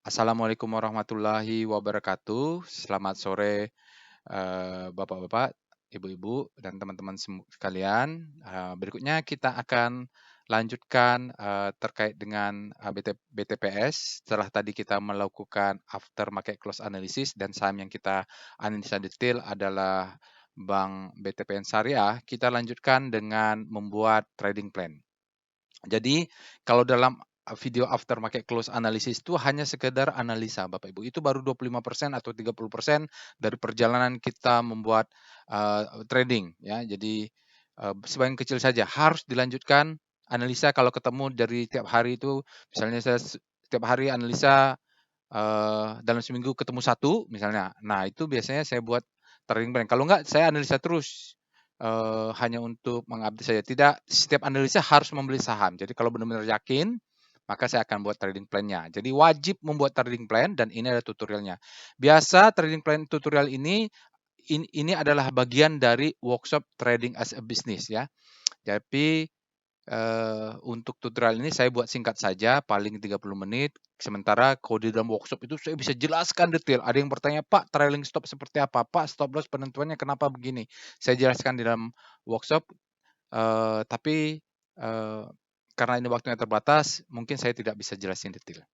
Assalamualaikum warahmatullahi wabarakatuh. Selamat sore, bapak-bapak, ibu-ibu, dan teman-teman sekalian. Berikutnya kita akan lanjutkan terkait dengan BTPS. Setelah tadi kita melakukan after market close analysis dan saham yang kita analisa detail adalah Bank BTPN Syariah, kita lanjutkan dengan membuat trading plan. Jadi kalau dalam video after market close analysis itu hanya sekedar analisa Bapak Ibu. Itu baru 25% atau 30% dari perjalanan kita membuat trading ya. Jadi sebagian kecil saja harus dilanjutkan analisa kalau ketemu dari tiap hari itu misalnya saya tiap hari analisa dalam seminggu ketemu satu misalnya. Nah, itu biasanya saya buat trading plan. Kalau enggak saya analisa terus, hanya untuk mengupdate saja. Tidak setiap analisa harus membeli saham. Jadi kalau benar-benar yakin, maka saya akan buat trading plan-nya. Jadi wajib membuat trading plan dan ini ada tutorialnya. Biasa trading plan tutorial ini adalah bagian dari workshop trading as a business ya. Jadi untuk tutorial ini saya buat singkat saja, paling 30 menit. Sementara kalau di dalam workshop itu saya bisa jelaskan detail. Ada yang bertanya, Pak, trailing stop seperti apa? Pak, stop loss penentuannya kenapa begini? Saya jelaskan di dalam workshop, tapi eh, karena ini waktunya terbatas, mungkin saya tidak bisa jelasin detail.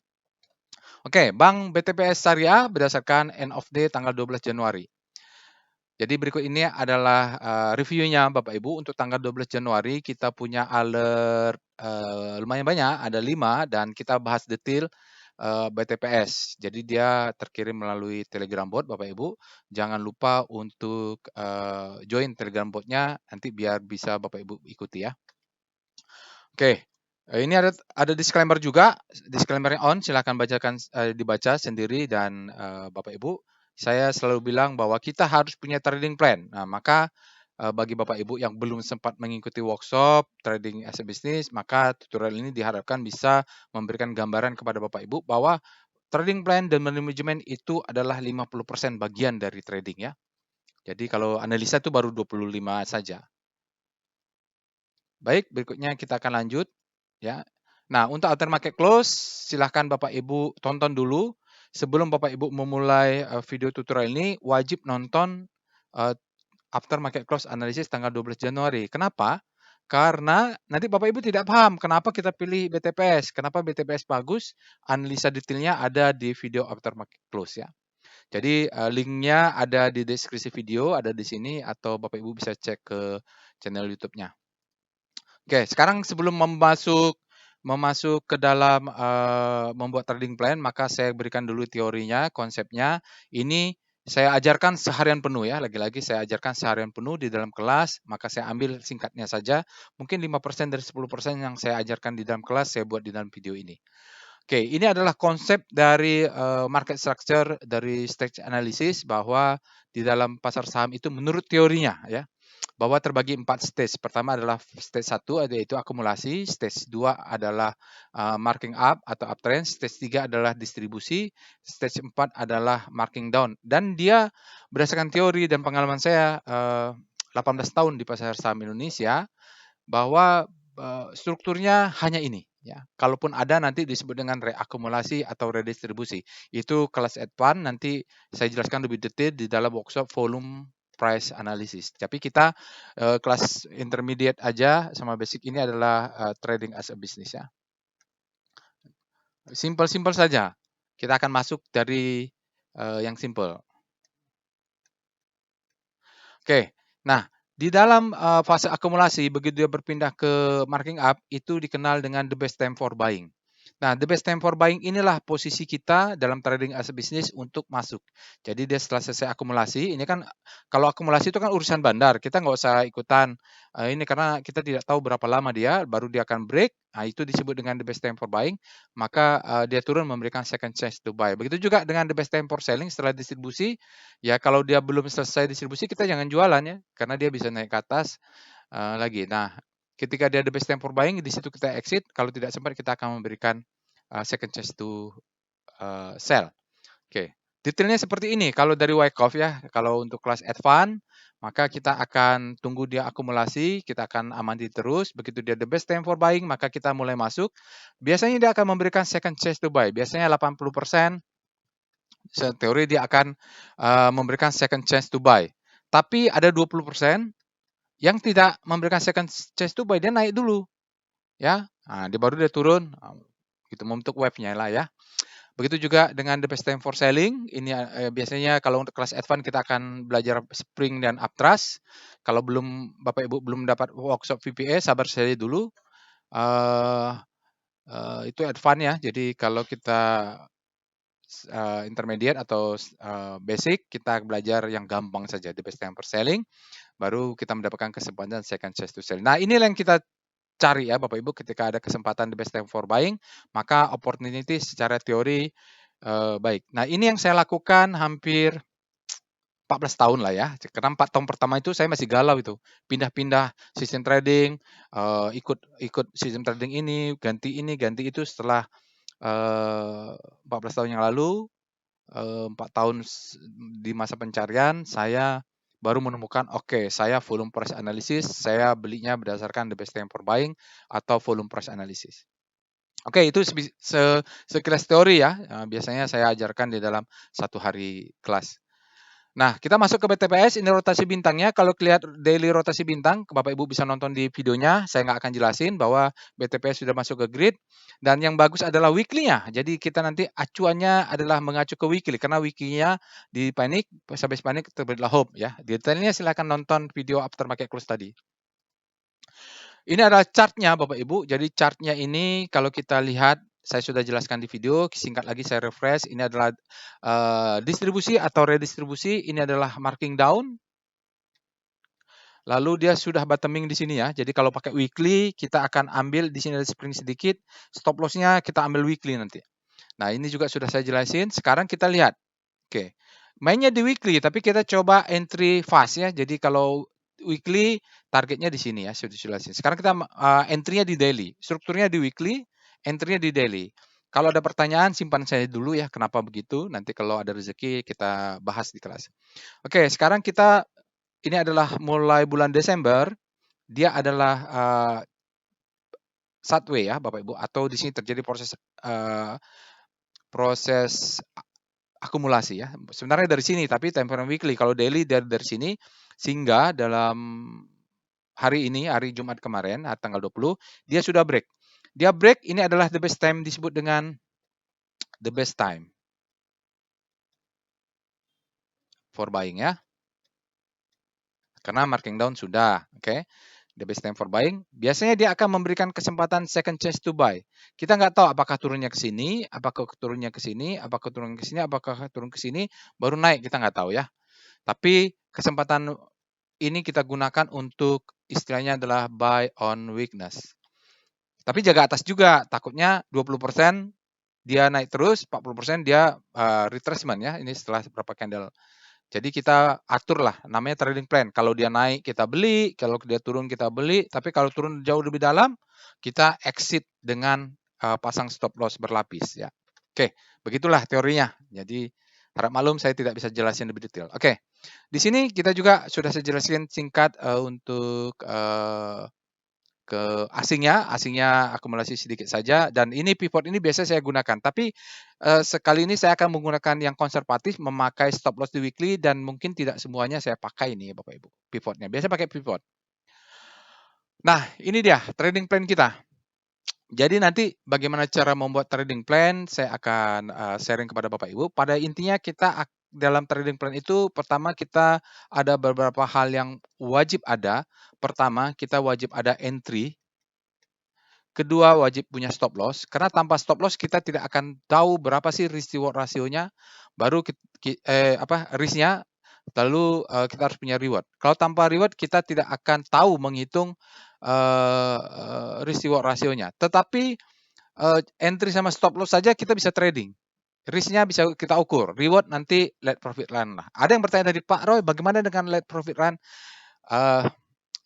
Oke, Bank BTPS Syariah berdasarkan end of day tanggal 12 Januari. Jadi berikut ini adalah reviewnya Bapak Ibu. Untuk tanggal 12 Januari kita punya alert lumayan banyak, ada 5 dan kita bahas detail BTPS. Jadi dia terkirim melalui Telegram bot Bapak Ibu. Jangan lupa untuk join Telegram botnya nanti biar bisa Bapak Ibu ikuti ya. Oke. Ini ada disclaimer juga, disclaimer on, silahkan dibaca sendiri dan Bapak Ibu, saya selalu bilang bahwa kita harus punya trading plan. Nah, maka bagi Bapak Ibu yang belum sempat mengikuti workshop trading as a business, maka tutorial ini diharapkan bisa memberikan gambaran kepada Bapak Ibu bahwa trading plan dan manajemen itu adalah 50% bagian dari trading ya. Jadi kalau analisa itu baru 25 saja. Baik, berikutnya kita akan lanjut ya. Nah, untuk after market close silahkan Bapak Ibu tonton dulu. Sebelum Bapak Ibu memulai video tutorial ini wajib nonton after market close analysis tanggal 12 Januari. Kenapa? Karena nanti Bapak Ibu tidak paham kenapa kita pilih BTPS, kenapa BTPS bagus, analisa detailnya ada di video after market close ya. Jadi linknya ada di deskripsi video, ada di sini atau Bapak Ibu bisa cek ke channel YouTube-nya. Oke, sekarang sebelum memasuk ke dalam membuat trading plan, maka saya berikan dulu teorinya, konsepnya. Ini saya ajarkan seharian penuh ya, lagi-lagi saya ajarkan seharian penuh di dalam kelas, maka saya ambil singkatnya saja. Mungkin 5% dari 10% yang saya ajarkan di dalam kelas, saya buat di dalam video ini. Oke, ini adalah konsep dari market structure, dari stage analysis, bahwa di dalam pasar saham itu menurut teorinya ya, bahwa terbagi 4 stage. Pertama adalah stage 1 yaitu akumulasi, stage 2 adalah marking up atau uptrend, stage 3 adalah distribusi, stage 4 adalah marking down. Dan dia berdasarkan teori dan pengalaman saya 18 tahun di pasar saham Indonesia, bahwa strukturnya hanya ini ya. Kalaupun ada nanti disebut dengan reakumulasi atau redistribusi. Itu kelas advance nanti saya jelaskan lebih detail di dalam workshop volume price analysis. Tapi kita kelas intermediate aja sama basic ini adalah trading as a business ya. Simple-simple saja. Kita akan masuk dari yang simple. Oke. Nah, di dalam fase akumulasi begitu dia berpindah ke marking up itu dikenal dengan the best time for buying. Nah, the best time for buying inilah posisi kita dalam trading as a business untuk masuk. Jadi dia setelah selesai akumulasi, ini kan kalau akumulasi itu kan urusan bandar, kita nggak usah ikutan ini karena kita tidak tahu berapa lama dia, baru dia akan break. Nah, itu disebut dengan the best time for buying. Maka dia turun memberikan second chance to buy. Begitu juga dengan the best time for selling setelah distribusi. Ya kalau dia belum selesai distribusi kita jangan jualan ya, karena dia bisa naik ke atas lagi. Nah, ketika dia the best time for buying, di situ kita exit. Kalau tidak sempat kita akan memberikan second chance to sell. Oke, detailnya seperti ini. Kalau dari Wyckoff ya, kalau untuk kelas advance, maka kita akan tunggu dia akumulasi, kita akan amati terus. Begitu dia the best time for buying, maka kita mulai masuk. Biasanya dia akan memberikan second chance to buy. Biasanya 80% teori dia akan memberikan second chance to buy. Tapi ada 20% yang tidak memberikan second chance to buy, dia naik dulu, ya. Nah, dia baru dia turun, gitu membentuk wave-nya lah ya. Begitu juga dengan the best time for selling. Ini biasanya kalau untuk kelas advance kita akan belajar spring dan uptrust. Kalau belum Bapak Ibu belum dapat workshop VPA, sabar saja dulu. Itu advance ya. Jadi kalau kita intermediate atau basic, kita belajar yang gampang saja, the best time for selling. Baru kita mendapatkan kesempatan second chance to sell. Nah, inilah yang kita cari ya Bapak Ibu ketika ada kesempatan the best time for buying, maka opportunity secara teori baik. Nah, ini yang saya lakukan hampir 14 tahun lah ya. Karena 4 tahun pertama itu saya masih galau itu. Pindah-pindah sistem trading, ikut sistem trading ini, ganti itu setelah 14 tahun yang lalu, 4 tahun di masa pencarian, saya baru menemukan, oke, saya volume price analysis, saya belinya berdasarkan the best time for buying atau volume price analysis. Oke, itu sekilas teori ya. Biasanya saya ajarkan di dalam 1 hari kelas. Nah, kita masuk ke BTPS, ini rotasi bintangnya. Kalau lihat daily rotasi bintang, Bapak Ibu bisa nonton di videonya, saya nggak akan jelasin bahwa BTPS sudah masuk ke grid. Dan yang bagus adalah weekly-nya. Jadi kita nanti acuannya adalah mengacu ke weekly, karena weekly-nya di panik, sampai panik terbitlah hope ya. Detailnya silahkan nonton video after market close tadi. Ini adalah chart-nya Bapak Ibu. Jadi chart-nya ini kalau kita lihat, saya sudah jelaskan di video, singkat lagi saya refresh. Ini adalah distribusi atau redistribusi, ini adalah marking down. Lalu dia sudah bottoming di sini ya. Jadi kalau pakai weekly, kita akan ambil di sini ada spring sedikit, stop loss-nya kita ambil weekly nanti. Nah, ini juga sudah saya jelasin. Sekarang kita lihat. Oke. Mainnya di weekly, tapi kita coba entry fast ya. Jadi kalau weekly targetnya di sini ya, sudah jelasin. Sekarang kita entry-nya di daily. Strukturnya di weekly, entry-nya di daily. Kalau ada pertanyaan simpan saya dulu ya, kenapa begitu? Nanti kalau ada rezeki kita bahas di kelas. Oke, sekarang kita ini adalah mulai bulan Desember, dia adalah sideway ya Bapak Ibu, atau di sini terjadi proses akumulasi ya. Sebenarnya dari sini, tapi time frame weekly. Kalau daily dari sini, sehingga dalam hari ini, hari Jumat kemarin, tanggal 20, dia sudah break. Dia break, ini adalah the best time, disebut dengan the best time for buying ya. Karena marking down sudah, oke. The best time for buying. Biasanya dia akan memberikan kesempatan second chance to buy. Kita nggak tahu apakah turunnya ke sini, apakah turunnya ke sini, apakah turun ke sini, apakah turun ke sini, baru naik, kita nggak tahu ya. Tapi kesempatan ini kita gunakan untuk istilahnya adalah buy on weakness. Tapi jaga atas juga, takutnya 20% dia naik terus, 40% dia retracement ya, ini setelah beberapa candle. Jadi kita atur lah, namanya trading plan. Kalau dia naik kita beli, kalau dia turun kita beli, tapi kalau turun jauh lebih dalam, kita exit dengan pasang stop loss berlapis ya. Oke, begitulah teorinya. Jadi harap maklum saya tidak bisa jelasin lebih detail. Oke, di sini kita juga sudah saya jelaskan singkat untuk ke asingnya akumulasi sedikit saja, dan ini pivot ini biasa saya gunakan, tapi sekali ini saya akan menggunakan yang konservatif, memakai stop loss di weekly, dan mungkin tidak semuanya saya pakai ini Bapak Ibu, pivotnya. Biasa pakai pivot. Nah, ini dia trading plan kita. Jadi nanti bagaimana cara membuat trading plan, saya akan sharing kepada Bapak Ibu. Pada intinya kita dalam trading plan itu, pertama kita ada beberapa hal yang wajib ada. Pertama, kita wajib ada entry. Kedua, wajib punya stop loss, karena tanpa stop loss kita tidak akan tahu berapa sih risk reward rasionya, baru risknya, lalu kita harus punya reward. Kalau tanpa reward kita tidak akan tahu menghitung risk reward rasionya. Tetapi entry sama stop loss saja kita bisa trading. Risknya bisa kita ukur, reward nanti let profit run lah. Ada yang bertanya dari Pak Roy, bagaimana dengan let profit run?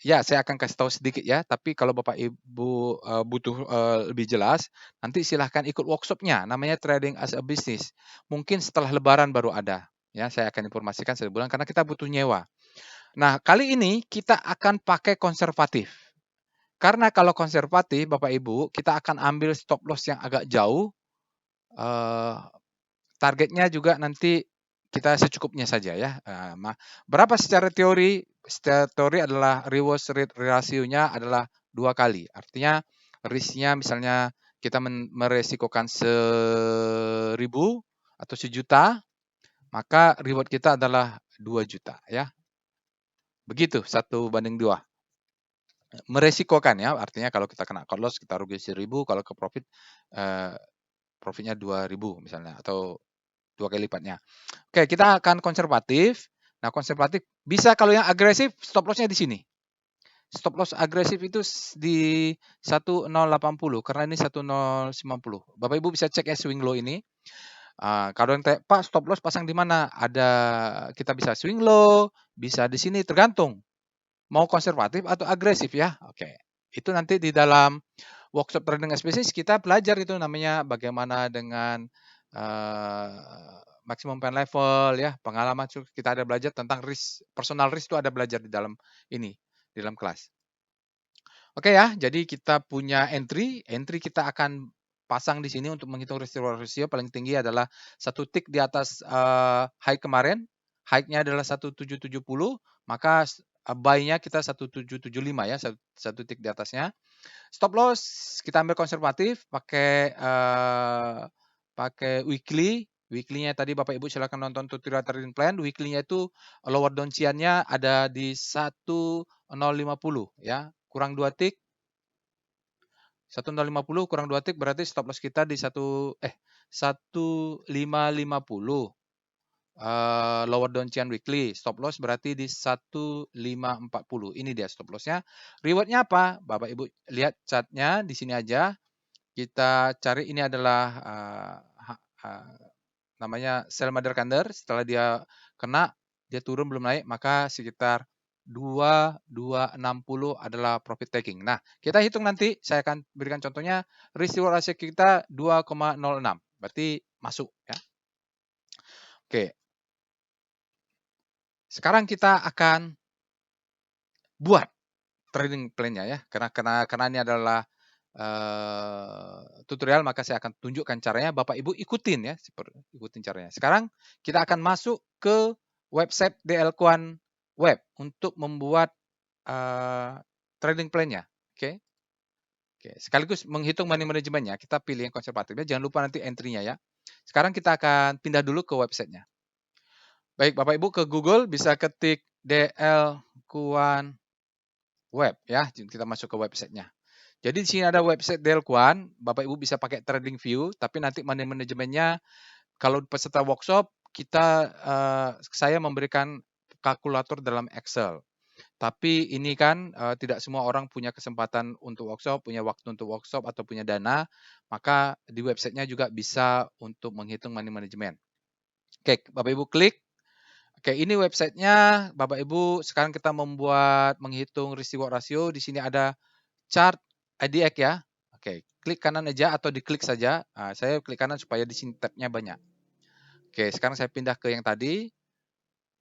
Ya, saya akan kasih tahu sedikit ya, tapi kalau Bapak Ibu butuh lebih jelas, nanti silahkan ikut workshopnya, namanya Trading as a Business. Mungkin setelah Lebaran baru ada, ya. Saya akan informasikan sebulan karena kita butuh nyewa. Nah, kali ini kita akan pakai konservatif. Karena kalau konservatif, Bapak Ibu, kita akan ambil stop loss yang agak jauh. Targetnya juga nanti kita secukupnya saja ya. Berapa secara teori? Secara teori adalah reward rate ratio-nya adalah 2 kali. Artinya risk-nya misalnya kita meresikokan 1.000 atau 1.000.000, maka reward kita adalah 2 juta ya. Begitu 1:2. Meresikokan ya, artinya kalau kita kena cut loss kita rugi 1.000, kalau ke profit profitnya 2.000 misalnya atau 2 kali lipatnya. Oke, kita akan konservatif. Nah, konservatif bisa, kalau yang agresif stop loss-nya di sini. Stop loss agresif itu di 1080 karena ini 1090. Bapak Ibu bisa cek ya swing low ini. Kalau yang tanya, Pak, stop loss pasang di mana? Ada, kita bisa swing low, bisa di sini, tergantung mau konservatif atau agresif ya. Oke. Itu nanti di dalam workshop trading spesies kita belajar itu namanya bagaimana dengan maximum pen level ya, pengalaman kita ada belajar tentang risk, personal risk itu ada belajar di dalam ini, di dalam kelas. Oke ya, jadi kita punya entry kita akan pasang di sini untuk menghitung risk reward ratio. Paling tinggi adalah 1 tick di atas high kemarin, high-nya adalah 1770, maka buy-nya kita 1775 ya, 1 tick di atasnya. Stop loss kita ambil konservatif pakai weekly. Weekly-nya tadi Bapak Ibu silakan nonton tutorial trading plan. Weekly-nya itu lower down-nya ada di 1050 ya. Kurang 2 tick. 1050 kurang 2 tick berarti stop loss kita di 1550. Lower downtrend weekly, stop loss berarti di 1540. Ini dia stop loss-nya. Reward-nya apa? Bapak Ibu lihat chart-nya di sini aja. Kita cari, ini adalah namanya sell mother candle. Setelah dia kena, dia turun belum naik, maka sekitar 2260 adalah profit taking. Nah, kita hitung nanti, saya akan berikan contohnya, risk reward ratio kita 2,06. Berarti masuk ya. Oke. Sekarang kita akan buat trading plan-nya ya. Karena ini adalah tutorial, maka saya akan tunjukkan caranya. Bapak Ibu ikutin ya, ikutin caranya. Sekarang kita akan masuk ke website DL Quant Web untuk membuat trading plan-nya. Oke. Sekaligus menghitung money management-nya. Kita pilih yang konservatifnya. Jangan lupa nanti entry-nya ya. Sekarang kita akan pindah dulu ke website-nya. Baik, Bapak Ibu ke Google bisa ketik DL Quant Web ya. Kita masuk ke website-nya. Jadi di sini ada website DL Quant, Bapak Ibu bisa pakai trading view, tapi nanti money manajemennya kalau peserta workshop saya memberikan kalkulator dalam Excel. Tapi ini kan tidak semua orang punya kesempatan untuk workshop, punya waktu untuk workshop atau punya dana, maka di websitenya juga bisa untuk menghitung money management. Oke, Bapak Ibu klik. Oke, ini websitenya. Bapak Ibu, sekarang kita menghitung risk reward ratio. Di sini ada chart IDX ya. Oke, klik kanan aja atau diklik saja. Saya klik kanan supaya di sini tab-nya banyak. Oke, sekarang saya pindah ke yang tadi.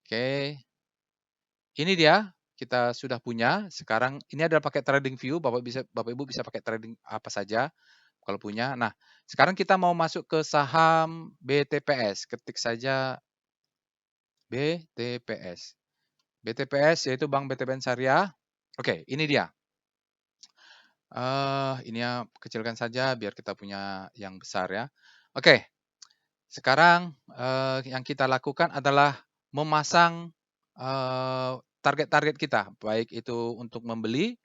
Oke. Ini dia, kita sudah punya. Sekarang ini adalah pakai trading view. Bapak Ibu bisa pakai trading apa saja kalau punya. Nah, sekarang kita mau masuk ke saham BTPS. Ketik saja BTPS. BTPS yaitu Bank BTPN Syariah. Oke, ini dia. Ini ya kecilkan saja biar kita punya yang besar ya. Oke, sekarang yang kita lakukan adalah memasang target-target kita, baik itu untuk membeli,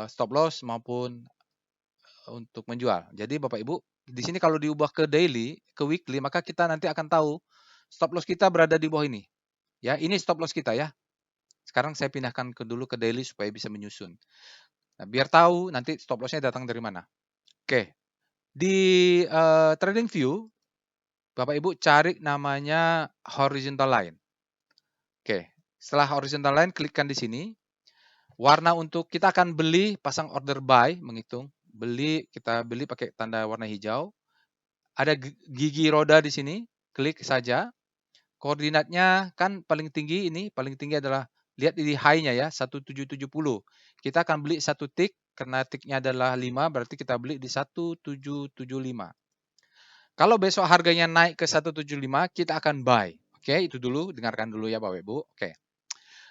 stop loss maupun untuk menjual. Jadi Bapak Ibu, di sini kalau diubah ke daily, ke weekly, maka kita nanti akan tahu stop loss kita berada di bawah ini. Ya, ini stop loss kita ya. Sekarang saya pindahkan dulu ke daily supaya bisa menyusun. Nah, biar tahu nanti stop loss-nya datang dari mana. Oke, di trading view, Bapak Ibu cari namanya horizontal line. Oke, setelah horizontal line, klikkan di sini. Warna untuk kita akan beli, pasang order buy, menghitung. Kita beli pakai tanda warna hijau. Ada gigi roda di sini, klik saja. Koordinatnya kan paling tinggi ini, paling tinggi adalah lihat di high-nya ya, 1770. Kita akan beli satu tick, karena tick-nya adalah 5, berarti kita beli di 1775. Kalau besok harganya naik ke 175, kita akan buy. Oke, itu dulu, dengarkan dulu ya Bapak Ibu. Oke.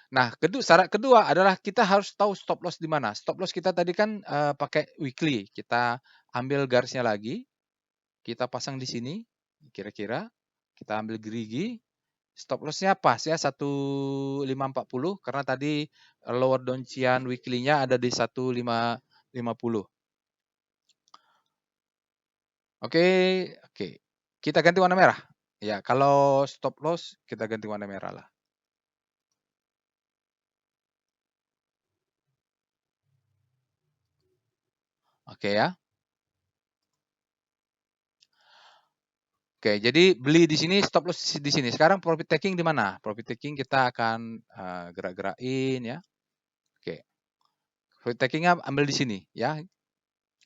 Nah, syarat kedua adalah kita harus tahu stop loss di mana. Stop loss kita tadi kan pakai weekly. Kita ambil garisnya lagi, kita pasang di sini, kira-kira. Kita ambil gerigi, stop loss-nya pas ya 1540 karena tadi lower down-cian weekly-nya ada di 1550. Oke, oke. Kita ganti warna merah. Ya, kalau stop loss kita ganti warna merah lah. Oke ya. Oke, jadi beli di sini, stop loss di sini. Sekarang profit taking di mana? Profit taking kita akan gerak-gerakin ya. Oke. Profit takingnya ambil di sini ya.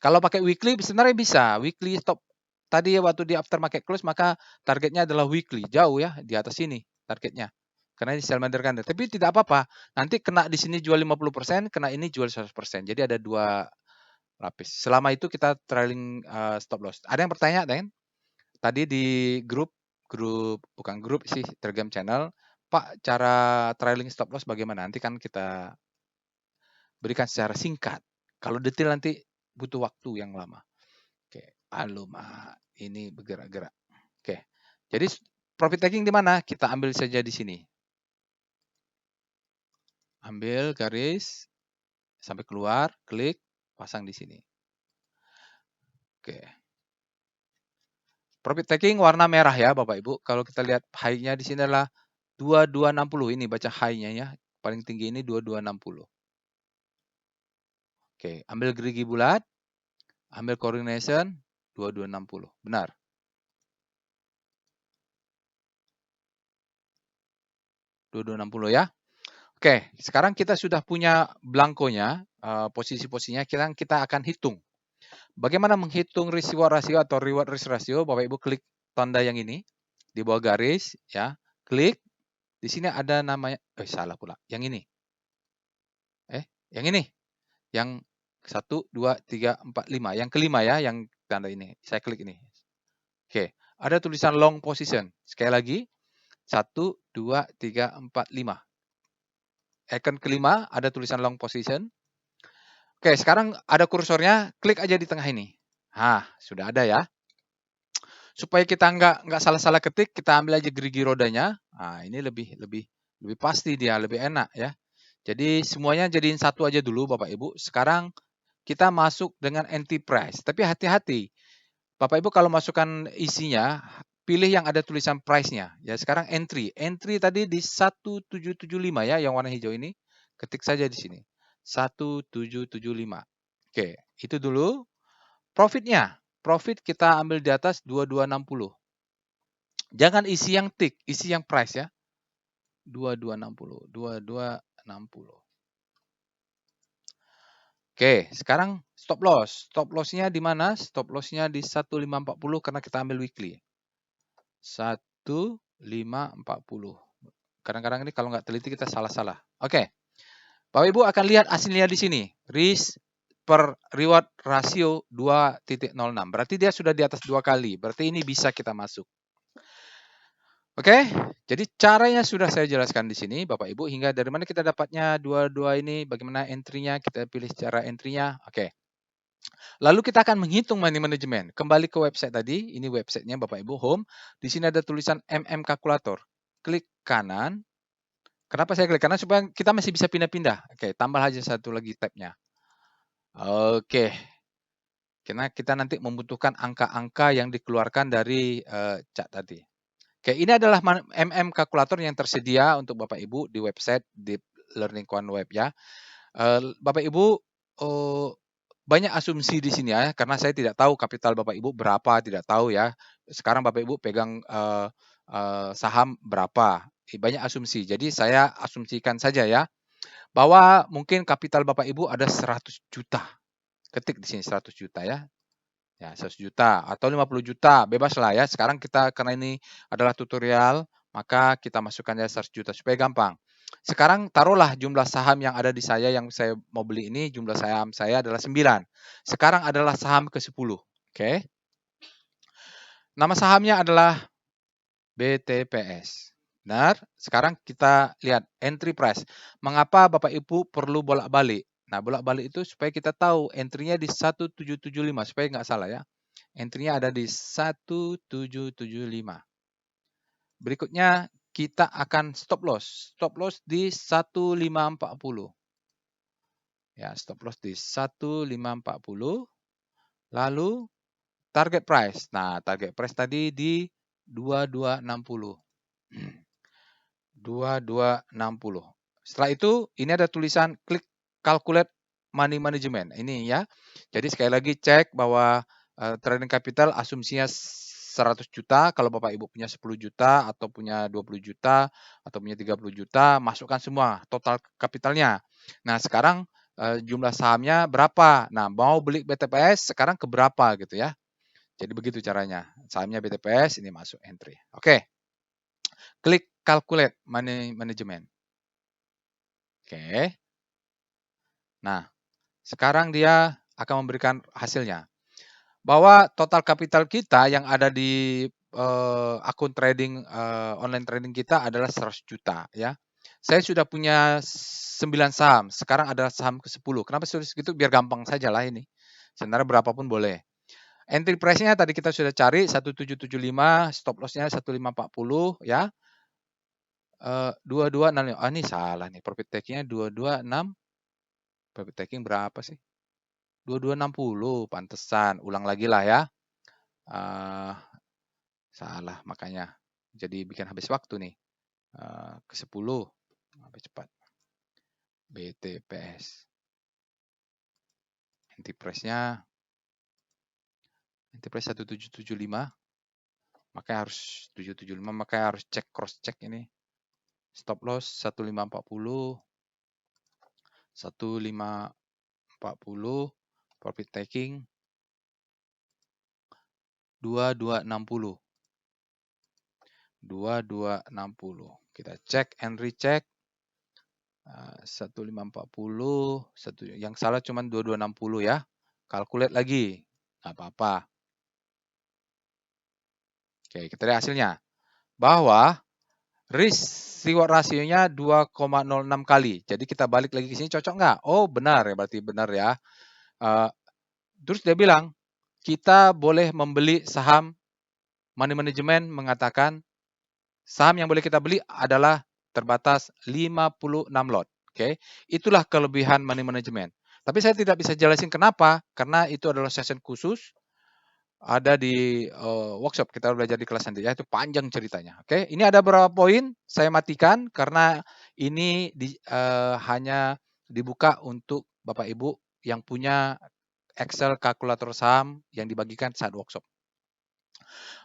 Kalau pakai weekly sebenarnya bisa. Weekly stop tadi waktu di after market close maka targetnya adalah weekly. Jauh ya di atas sini targetnya. Karena ini sell under candle. Tapi tidak apa-apa. Nanti kena di sini jual 50%, kena ini jual 100%. Jadi ada dua lapis. Selama itu kita trailing stop loss. Ada yang bertanya, Den? Tadi di bukan grup sih, Telegram channel, Pak, cara trailing stop loss bagaimana? Nanti kan kita berikan secara singkat. Kalau detail nanti butuh waktu yang lama. Oke, aluma ini bergerak-gerak. Oke, jadi profit taking di mana? Kita ambil saja di sini. Ambil garis sampai keluar, klik, pasang di sini. Oke. Profit taking warna merah ya Bapak Ibu. Kalau kita lihat high-nya di sini adalah 2260. Ini baca high-nya ya. Paling tinggi ini 2260. Oke, ambil gerigi bulat, ambil coordination 2260. Benar. Ya. Oke, sekarang kita sudah punya blankonya, posisi-posisinya, kita akan hitung. Bagaimana menghitung risk reward ratio atau reward risk ratio? Bapak Ibu klik tanda yang ini di bawah garis ya. Klik. Di sini ada namanya salah pula. Yang ini. Yang ini. Yang 1 2 3 4 5. Yang kelima ya, yang tanda ini. Saya klik ini. Oke, ada tulisan long position. Sekali lagi. 1 2 3 4 5. Icon kelima ada tulisan long position. Oke, sekarang ada kursornya, klik aja di tengah ini. Nah, sudah ada ya. Supaya kita nggak salah-salah ketik, kita ambil aja gerigi rodanya. Nah, ini lebih pasti dia, lebih enak ya. Jadi semuanya jadiin satu aja dulu Bapak Ibu. Sekarang kita masuk dengan entry price. Tapi hati-hati. Bapak Ibu kalau masukkan isinya, pilih yang ada tulisan price-nya. Ya, sekarang entry. Entry tadi di 1775 ya, yang warna hijau ini. Ketik saja di sini. 1775. Oke, itu dulu. Profitnya. Profit kita ambil di atas 2260. Jangan isi yang tick, isi yang price ya. 2260. 2260. Oke, sekarang stop loss. Stop loss-nya di mana? Stop loss-nya di 1540 karena kita ambil weekly. 1540. Kadang-kadang ini kalau nggak teliti kita salah-salah. Oke. Bapak Ibu akan lihat hasilnya di sini. Risk per reward rasio 2.06. Berarti dia sudah di atas 2 kali. Berarti ini bisa kita masuk. Oke, jadi caranya sudah saya jelaskan di sini, Bapak Ibu. Hingga dari mana kita dapatnya dua-dua ini, bagaimana entry-nya, kita pilih cara entry-nya. Oke. Lalu kita akan menghitung money management. Kembali ke website tadi, ini websitenya Bapak Ibu, home. Di sini ada tulisan MM Calculator. Klik kanan. Kenapa saya klik kanan? Supaya kita masih bisa pindah-pindah. Oke, tambah aja satu lagi tab-nya. Oke. Karena kita nanti membutuhkan angka-angka yang dikeluarkan dari chat tadi. Oke, ini adalah MM Calculator yang tersedia untuk Bapak Ibu di website di Learning Quant Web ya. Bapak Ibu banyak asumsi di sini ya, karena saya tidak tahu kapital Bapak Ibu berapa, tidak tahu ya. Sekarang Bapak Ibu pegang saham berapa, banyak asumsi. Jadi saya asumsikan saja ya, bahwa mungkin kapital Bapak Ibu ada 100 juta. Ketik di sini 100 juta ya. Ya, 100 juta atau 50 juta, bebas lah ya. Sekarang kita karena ini adalah tutorial, maka kita masukkannya 100 juta supaya gampang. Sekarang taruhlah jumlah saham yang ada di saya yang saya mau beli ini, jumlah saham saya adalah 9. Sekarang adalah saham ke-10. Oke. Nama sahamnya adalah BTPS. Benar? Sekarang kita lihat entry price. Mengapa Bapak Ibu perlu bolak-balik? Nah, bolak-balik itu supaya kita tahu entry-nya di 1775, supaya nggak salah ya. Entry-nya ada di 1775. Berikutnya kita akan stop loss. Stop loss di 1540. Ya, stop loss di 1540. Lalu target price. Nah, target price tadi di 2260. 2260. Setelah itu, ini ada tulisan klik calculate money management. Ini ya. Jadi sekali lagi cek bahwa trading capital asumsinya 100 juta. Kalau Bapak Ibu punya 10 juta atau punya 20 juta atau punya 30 juta, masukkan semua total kapitalnya. Nah, sekarang jumlah sahamnya berapa? Nah, mau beli BTPS sekarang ke berapa gitu ya. Jadi begitu caranya. Sahamnya BTPS ini masuk entry. Oke. Klik calculate money management. Oke. Nah, sekarang dia akan memberikan hasilnya. Bahwa total kapital kita yang ada di akun trading online trading kita adalah 100 juta ya. Saya sudah punya 9 saham, sekarang adalah saham ke-10. Kenapa sudah segitu? Biar gampang saja lah ini. Sebenarnya berapapun boleh. Entry price-nya tadi kita sudah cari 1775, stop loss-nya 1540 ya. 2265. Ah, ini salah nih. Profit taking-nya 226. Profit taking berapa sih? 2260. Pantesan. Ulang lagi lah ya. Salah makanya. Jadi bikin habis waktu nih. Ke-10. Lebih cepat. BTPS. Entry price-nya. Entry price 1775. Makanya harus 775. Makanya harus cek cross check ini. Stop loss 1540. 1540. Profit taking 2260. 2260. Kita cek and recheck. 1540. Yang salah cuma 2260 ya. Calculate lagi. Nggak apa-apa. Oke, kita lihat hasilnya. Bahwa risk reward rasionya 2,06 kali. Jadi kita balik lagi ke sini, cocok nggak? Oh, benar ya, berarti benar ya. Terus dia bilang, kita boleh membeli saham. Money Management mengatakan saham yang boleh kita beli adalah terbatas 56 lot. Oke, itulah kelebihan Money Management. Tapi saya tidak bisa jelasin kenapa, karena itu adalah session khusus ada di workshop, kita belajar di kelas nanti ya, itu panjang ceritanya. Oke, ini ada beberapa poin saya matikan karena ini hanya dibuka untuk Bapak Ibu yang punya Excel kalkulator saham yang dibagikan saat workshop.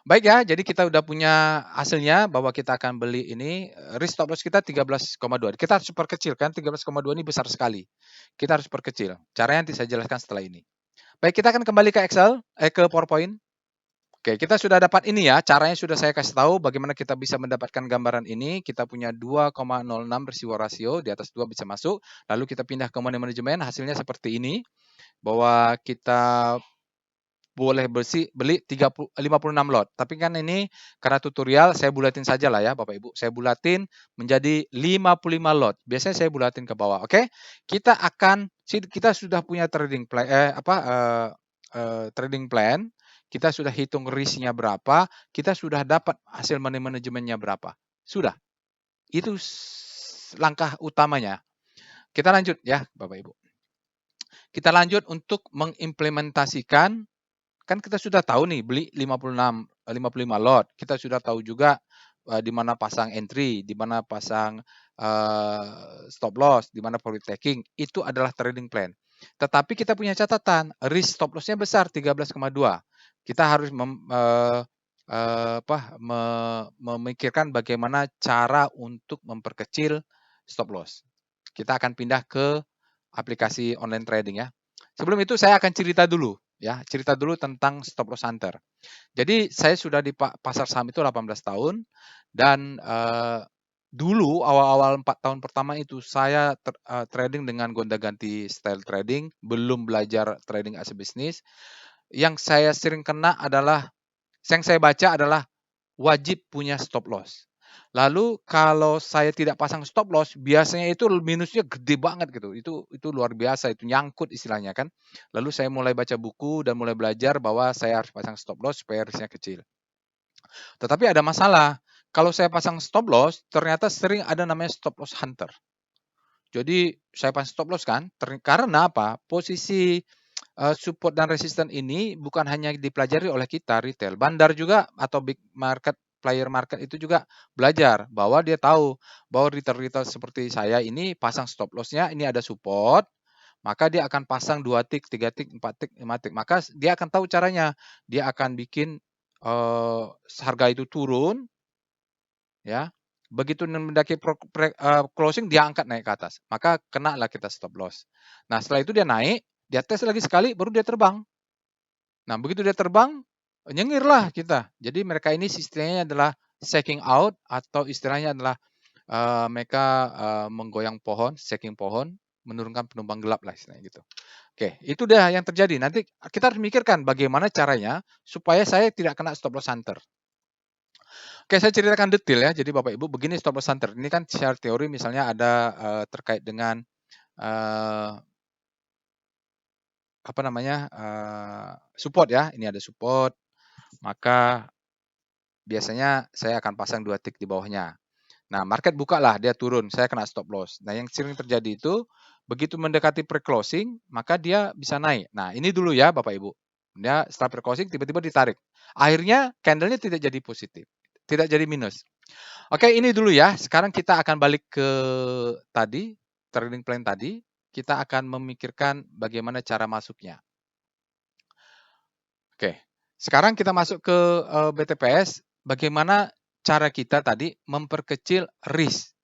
Baik ya, jadi kita udah punya hasilnya bahwa kita akan beli ini, risk stop loss kita 13,2. Kita harus perkecil kan, 13,2 ini besar sekali. Kita harus perkecil. Caranya nanti saya jelaskan setelah ini. Baik, kita akan kembali ke Excel, ke PowerPoint. Oke, kita sudah dapat ini ya, caranya sudah saya kasih tahu bagaimana kita bisa mendapatkan gambaran ini. Kita punya 2,06 risiko rasio, di atas 2 bisa masuk. Lalu kita pindah ke money management, hasilnya seperti ini. Bahwa kita boleh beli 56 lot. Tapi kan ini karena tutorial saya bulatin saja lah ya Bapak Ibu. Saya bulatin menjadi 55 lot. Biasanya saya bulatin ke bawah. Oke. Kita sudah punya trading plan trading plan. Kita sudah hitung risknya berapa, kita sudah dapat hasil money manajemennya berapa. Sudah. Itu langkah utamanya. Kita lanjut ya Bapak Ibu. Kita lanjut untuk mengimplementasikan. Kan kita sudah tahu nih beli 55 lot. Kita sudah tahu juga di mana pasang entry, di mana pasang stop loss, di mana profit taking. Itu adalah trading plan. Tetapi kita punya catatan, risk stop loss-nya besar 13,2. Kita harus memikirkan bagaimana cara untuk memperkecil stop loss. Kita akan pindah ke aplikasi online trading ya. Sebelum itu saya akan cerita dulu. ya. Cerita dulu tentang stop loss hunter. Jadi saya sudah di pasar saham itu 18 tahun dan dulu awal-awal 4 tahun pertama itu saya trading dengan gonta-ganti style trading, belum belajar trading as a business. Yang saya sering kena adalah, yang saya baca adalah wajib punya stop loss. Lalu kalau saya tidak pasang stop loss, biasanya itu minusnya gede banget gitu. Itu luar biasa, itu nyangkut istilahnya kan. Lalu saya mulai baca buku dan mulai belajar bahwa saya harus pasang stop loss supaya risknya kecil. Tetapi ada masalah. Kalau saya pasang stop loss, ternyata sering ada namanya stop loss hunter. Jadi saya pasang stop loss kan, karena apa? Posisi support dan resisten ini bukan hanya dipelajari oleh kita retail, bandar juga atau big market, player market itu juga belajar bahwa dia tahu bahwa retail-retail seperti saya ini pasang stop loss-nya, ini ada support, maka dia akan pasang 2 tick, 3 tick, 4 tick, 5 tick. Maka dia akan tahu caranya. Dia akan bikin harga itu turun, ya. Begitu mendaki closing dia angkat naik ke atas. Maka kenalah kita stop loss. Nah, setelah itu dia naik, dia tes lagi sekali baru dia terbang. Nah, begitu dia terbang, nyengirlah kita. Jadi mereka ini sistemnya adalah shaking out atau istilahnya adalah mereka menggoyang pohon, shaking pohon, menurunkan penumpang gelap lah istilahnya gitu. Oke, itu dah yang terjadi. Nanti kita harus mikirkan bagaimana caranya supaya saya tidak kena stop loss hunter. Oke, saya ceritakan detail ya. Jadi Bapak Ibu, begini stop loss hunter. Ini kan secara teori misalnya ada terkait dengan uh, apa namanya support ya. Ini ada support, maka biasanya saya akan pasang 2 tick di bawahnya. Nah, market buka lah, dia turun, saya kena stop loss. Nah, yang sering terjadi itu, begitu mendekati pre-closing, maka dia bisa naik. Nah, ini dulu ya Bapak Ibu. Dia setelah pre-closing tiba-tiba ditarik. Akhirnya candle-nya tidak jadi positif, tidak jadi minus. Oke, ini dulu ya. Sekarang kita akan balik ke tadi, trading plan tadi. Kita akan memikirkan bagaimana cara masuknya. Oke, sekarang kita masuk ke BTPS. Bagaimana cara kita tadi memperkecil risk.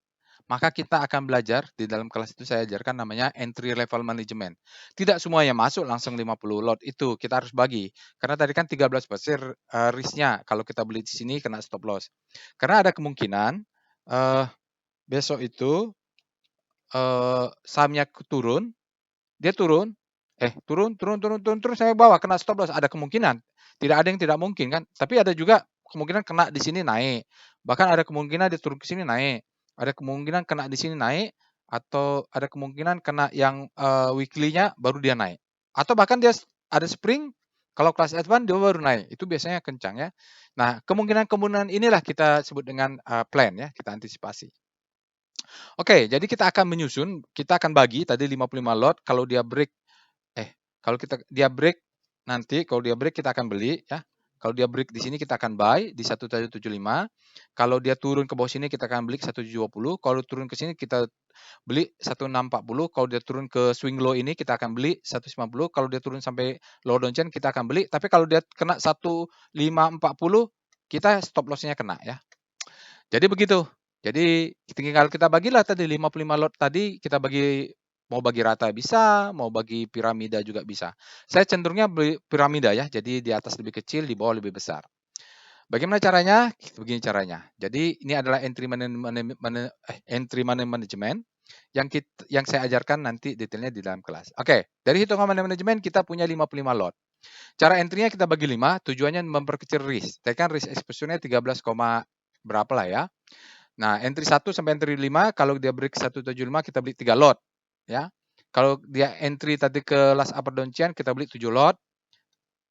Maka kita akan belajar, di dalam kelas itu saya ajarkan namanya entry level management. Tidak semuanya masuk langsung 50 lot, itu kita harus bagi. Karena tadi kan 13% risknya kalau kita beli di sini kena stop loss. Karena ada kemungkinan besok itu sahamnya turun, dia turun, turun, saya bawa kena stop loss, ada kemungkinan. Tidak ada yang tidak mungkin kan, tapi ada juga kemungkinan kena di sini naik. Bahkan ada kemungkinan dia turun ke sini naik. Ada kemungkinan kena di sini naik atau ada kemungkinan kena yang weekly-nya baru dia naik. Atau bahkan dia ada spring, kalau kelas advance dia baru naik. Itu biasanya kencang ya. Nah, kemungkinan-kemungkinan inilah kita sebut dengan plan ya, kita antisipasi. Oke, jadi kita akan menyusun, kita akan bagi tadi 55 lot, kalau dia break kalau dia break nanti, kalau dia break kita akan beli ya. Kalau dia break di sini kita akan buy di 1775. Kalau dia turun ke bawah sini kita akan beli 1720. Kalau turun ke sini kita beli 1640. Kalau dia turun ke swing low ini kita akan beli 190. Kalau dia turun sampai low downtrend kita akan beli. Tapi kalau dia kena 1540 kita stop loss-nya kena ya. Jadi begitu. Jadi tinggal kita bagilah tadi 55 lot tadi kita bagi, mau bagi rata bisa, mau bagi piramida juga bisa. Saya cenderungnya beli piramida ya, jadi di atas lebih kecil, di bawah lebih besar. Bagaimana caranya? Begini caranya. Jadi ini adalah entry money management yang saya ajarkan nanti detailnya di dalam kelas. Oke, dari hitungan money management kita punya 55 lot. Cara entry-nya kita bagi 5, tujuannya memperkecil risk. Saya kan risk exposure-nya 13, berapa lah ya. Nah, entry 1 sampai entry 5, kalau dia break 175 kita beli 3 lot. Ya. Kalau dia entry tadi ke last upper downtrend kita beli 7 lot.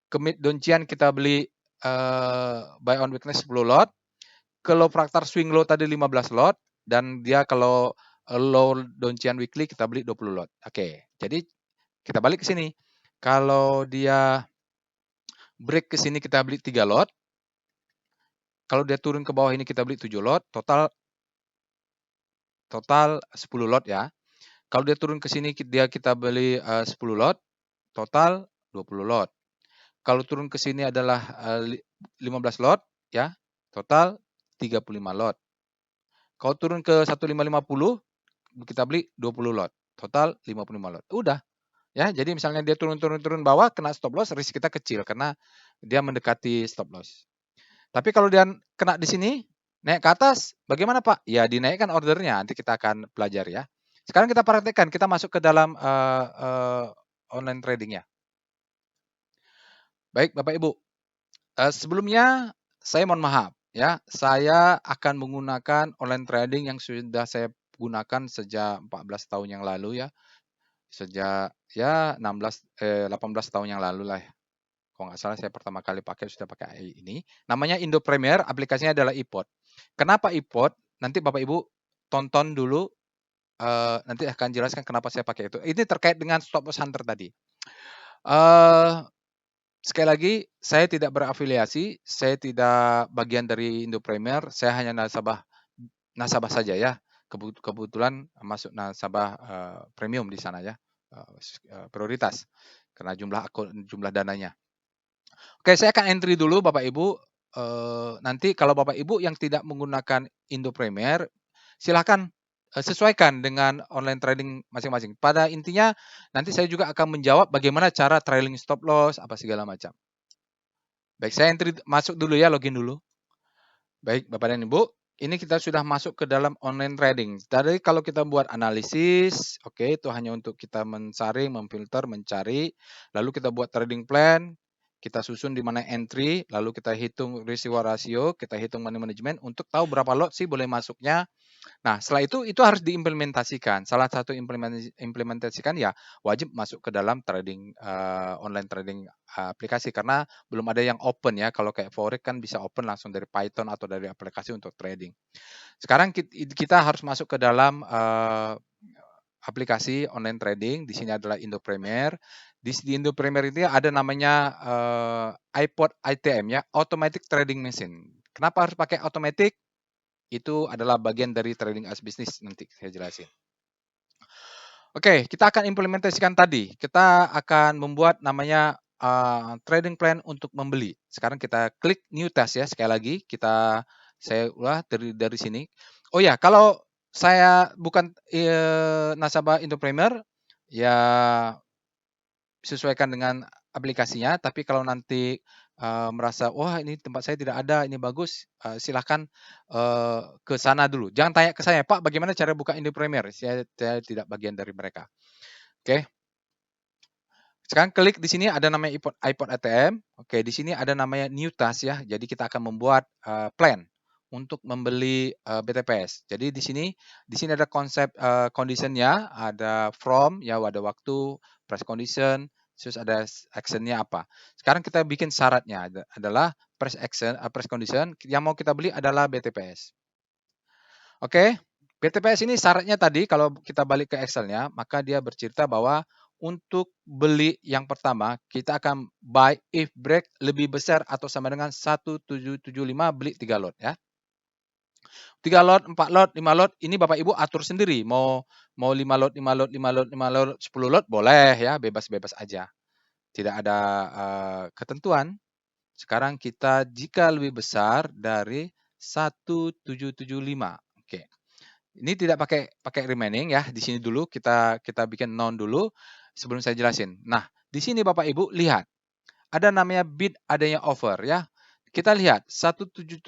Ke mid downtrend kita beli buy on weakness 10 lot. Ke low fractal swing low tadi 15 lot. Dan dia kalau low downtrend weekly kita beli 20 lot. Oke, jadi kita balik ke sini. Kalau dia break ke sini kita beli 3 lot. Kalau dia turun ke bawah ini kita beli 7 lot. Total 10 lot ya. Kalau dia turun ke sini kita beli 10 lot, total 20 lot. Kalau turun ke sini adalah 15 lot ya, total 35 lot. Kalau turun ke 1550 kita beli 20 lot, total 55 lot. Udah. Ya, jadi misalnya dia turun bawah kena stop loss, risk kita kecil karena dia mendekati stop loss. Tapi kalau dia kena di sini, naik ke atas, bagaimana Pak? Ya dinaikkan ordernya, nanti kita akan pelajari ya. Sekarang kita praktekkan, kita masuk ke dalam online trading-nya. Baik Bapak Ibu, sebelumnya saya mohon maaf ya, saya akan menggunakan online trading yang sudah saya gunakan sejak 14 tahun yang lalu ya. Sejak ya 18 tahun yang lalu lah ya. Kalau nggak salah saya pertama kali pakai sudah pakai AI ini. Namanya Indo Premier, aplikasinya adalah iPod. Kenapa iPod? Nanti Bapak Ibu tonton dulu, nanti akan jelaskan kenapa saya pakai itu. Ini terkait dengan stop loss hunter tadi. Sekali lagi, saya tidak berafiliasi, saya tidak bagian dari Indo Premier, saya hanya nasabah saja ya. Kebetulan masuk nasabah premium di sana ya, prioritas karena jumlah dananya. Oke, saya akan entry dulu Bapak Ibu. Nanti kalau Bapak Ibu yang tidak menggunakan Indo Premier, silakan sesuaikan dengan online trading masing-masing. Pada intinya nanti saya juga akan menjawab bagaimana cara trailing stop loss apa segala macam. Baik, saya entry masuk dulu ya, login dulu. Baik, Bapak dan Ibu, ini kita sudah masuk ke dalam online trading. Tadi kalau kita buat analisis, oke, itu hanya untuk kita mensaring, memfilter, mencari, lalu kita buat trading plan, kita susun di mana entry, lalu kita hitung risk reward ratio, kita hitung money management untuk tahu berapa lot sih boleh masuknya. Nah, setelah itu harus diimplementasikan. Salah satu implementasikan ya wajib masuk ke dalam trading online trading aplikasi karena belum ada yang open ya. Kalau kayak Forex kan bisa open langsung dari Python atau dari aplikasi untuk trading. Sekarang kita harus masuk ke dalam aplikasi online trading. Di sini adalah Indo Premier. Di Indo Premier ini ada namanya iPod ITM ya, Automatic Trading Machine. Kenapa harus pakai automatic? Itu adalah bagian dari trading as business, nanti saya jelasin. Oke, kita akan implementasikan tadi. Kita akan membuat namanya trading plan untuk membeli. Sekarang kita klik new task ya, sekali lagi saya ulah dari sini. Oh ya, kalau saya bukan nasabah Indo Premier, ya sesuaikan dengan aplikasinya, tapi kalau nanti merasa, wah ini tempat saya tidak ada, ini bagus, silahkan ke sana dulu. Jangan tanya ke saya, Pak bagaimana cara buka Indo Premier? Saya tidak bagian dari mereka. Oke. Sekarang klik di sini ada namanya iPod ATM. Oke, di sini ada namanya new task ya. Jadi kita akan membuat plan untuk membeli BTPS. Jadi di sini ada konsep conditionnya, ada from ya, ada waktu, price condition, terus ada actionnya apa. Sekarang kita bikin syaratnya adalah price condition yang mau kita beli adalah BTPS. Oke, BTPS ini syaratnya tadi kalau kita balik ke Excel-nya, maka dia bercerita bahwa untuk beli yang pertama, kita akan buy if break lebih besar atau sama dengan 1775 beli 3 lot ya. 3 lot, 4 lot, 5 lot, ini Bapak Ibu atur sendiri. Mau 5 lot, 5 lot, 5 lot, 5 lot, 10 lot boleh ya, bebas-bebas aja. Tidak ada ketentuan. Sekarang kita jika lebih besar dari 1775. Oke. Ini tidak pakai remaining ya. Di sini dulu kita bikin non dulu sebelum saya jelasin. Nah, di sini Bapak Ibu lihat ada namanya bid, adanya offer ya. Kita lihat 1775